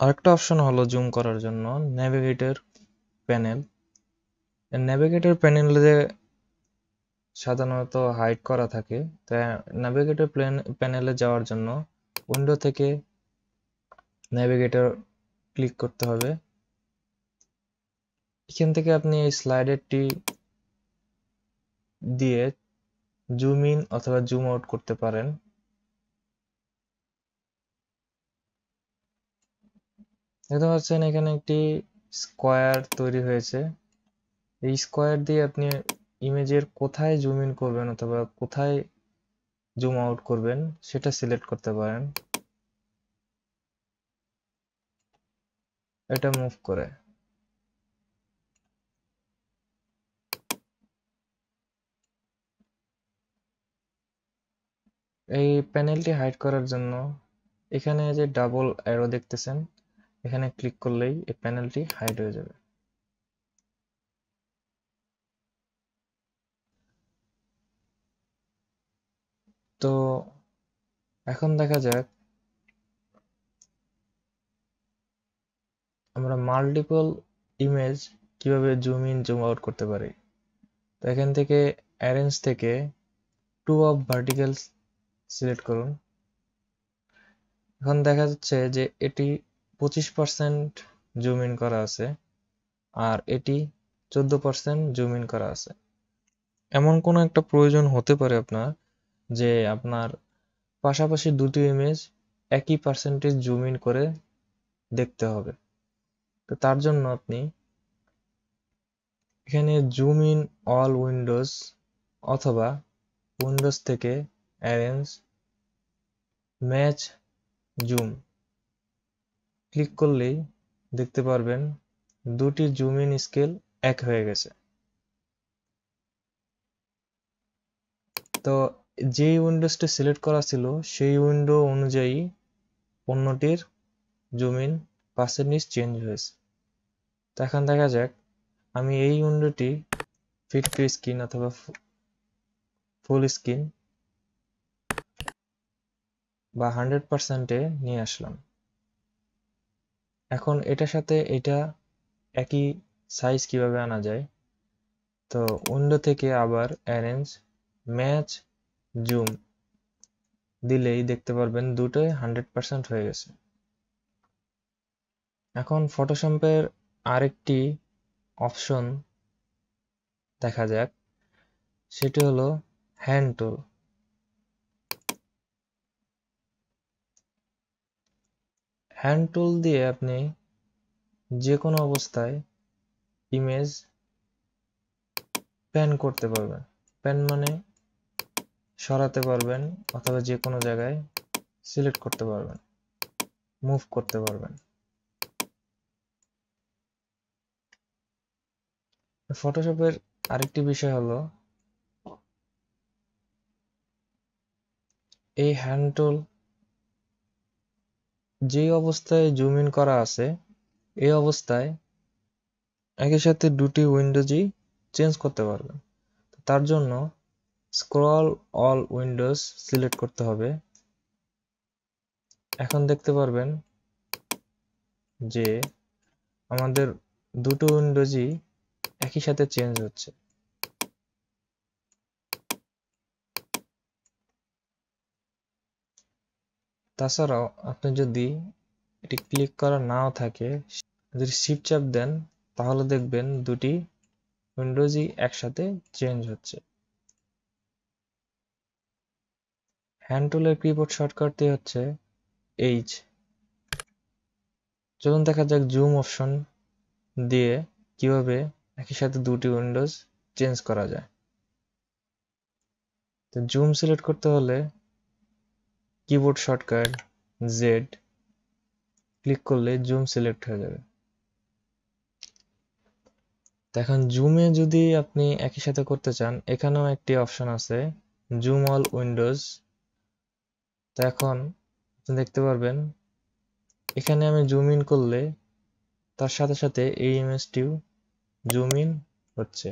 আরেকটা অপশন হলো জুম করার জন্য নেভিগেটর প্যানেল। নেভিগেটর প্যানেলে সাধারণত হাইড করা থাকে, তাই নেভিগেটর প্যানেলে যাওয়ার জন্য উইন্ডো থেকে নেভিগেটর ক্লিক করতে হবে। এখান থেকে আপনি এই স্লাইডারটি দিয়ে জুম ইন অথবা জুম আউট করতে পারেন। দেখতে পাচ্ছেন এখানে একটি স্কোয়ার তৈরি হয়েছে। এই স্কোয়ার দিয়ে আপনি ইমেজের কোথায় জুম ইন করবেন অথবা কোথায় জুম আউট করবেন সেটা সিলেক্ট করতে পারেন। এটা মুভ করে এই প্যানেলটি হাইড করার জন্য এখানে যে ডাবল অ্যারো দেখতেছেন, এখানে ক্লিক করলেই এই প্যানেলটি হাইড হয়ে যাবে। তো এখন দেখা যাক আমরা মাল্টিপল ইমেজ কিভাবে জুম ইন জুম আউট করতে পারি। তো এখান থেকে অ্যারেঞ্জ থেকে টু অফ ভার্টিক্যালস সিলেক্ট করুন। এখন দেখা যাচ্ছে যে এটি 25% জুম ইন করা আছে আর এটি 14% জুম ইন করা আছে। এমন কোনো একটা প্রয়োজন হতে পারে আপনার যে আপনার পাশাপাশি দুটি ইমেজ একই পার্সেন্টেজ জুম ইন করে দেখতে হবে। তো তার জন্য আপনি এখানে জুম ইন অল উইন্ডোজ অথবা উইন্ডোজ থেকে অ্যারেঞ্জ ম্যাচ জুম ক্লিক করলেই দেখতে পারবেন দুটি জুম ইন স্কেল এক হয়ে গেছে। তো যেই উইন্ডোজটি সিলেক্ট করা ছিল সেই উইন্ডো অনুযায়ী অন্যটির জুম ইন পার্সেন্টেজ চেঞ্জ হয়েছে। তো এখন দেখা যাক আমি এই উইন্ডোটি ফিট টু স্ক্রিন অথবা ফুল স্ক্রিন বা 100%-এ নিয়ে আসলাম। এখন এটার সাথে এটা একই সাইজ কিভাবে আনা যায়, তো উইন্ডো থেকে আবার অ্যারেঞ্জ ম্যাচ জুম দিলেই দেখতে পারবেন দুটোই 100% হয়ে গেছে। এখন ফটোশপের আরেকটি অপশন দেখা যাক, সেটি হলো হ্যান্ড টুল। হ্যান্ড টুল দিয়ে আপনি যে কোনো অবস্থায় ইমেজ প্যান করতে পারবেন। প্যান মানে সরাতে পারবেন অথবা যে কোনো জায়গায় সিলেক্ট করতে পারবেন, মুভ করতে পারবেন। ফটোশপের আরেকটি বিষয় হলো এই হ্যান্ড টুল যে অবস্থায় জুম ইন করা আছে এই অবস্থায় একই সাথে দুটি উইন্ডোজই চেঞ্জ করতে পারবেন। তার জন্য স্ক্রল অল উইন্ডোজ সিলেক্ট করতে হবে। এখন দেখতে পারবেন যে আমাদের দুটো উইন্ডোজই একই সাথে চেঞ্জ হচ্ছে। তাছাড়াও আপনি যদি এটি ক্লিক করা নাও থাকে, যদি শিফট চাপ দেন তাহলে দেখবেন দুটি উইন্ডোজই একসাথে চেঞ্জ হচ্ছে। হ্যান্ড টুলের কিবোর্ড শর্টকাটটি হচ্ছে এইচ। চলুন দেখা যাক জুম অপশন দিয়ে কিভাবে একই সাথে দুটি উইন্ডোজ চেঞ্জ করা যায়। তো জুম সিলেক্ট করতে হলে কিবোর্ড শর্টকাট জেড ক্লিক করলে জুম সিলেক্ট হয়ে যাবে। তো এখন জুমে যদি আপনি একই সাথে করতে চান, এখানেও একটি অপশন আছে জুম অল উইন্ডোজ। তো এখন আপনি দেখতে পারবেন এখানে আমি জুম ইন করলে তার সাথে সাথে এই ইমেজটিও জুম ইন হচ্ছে।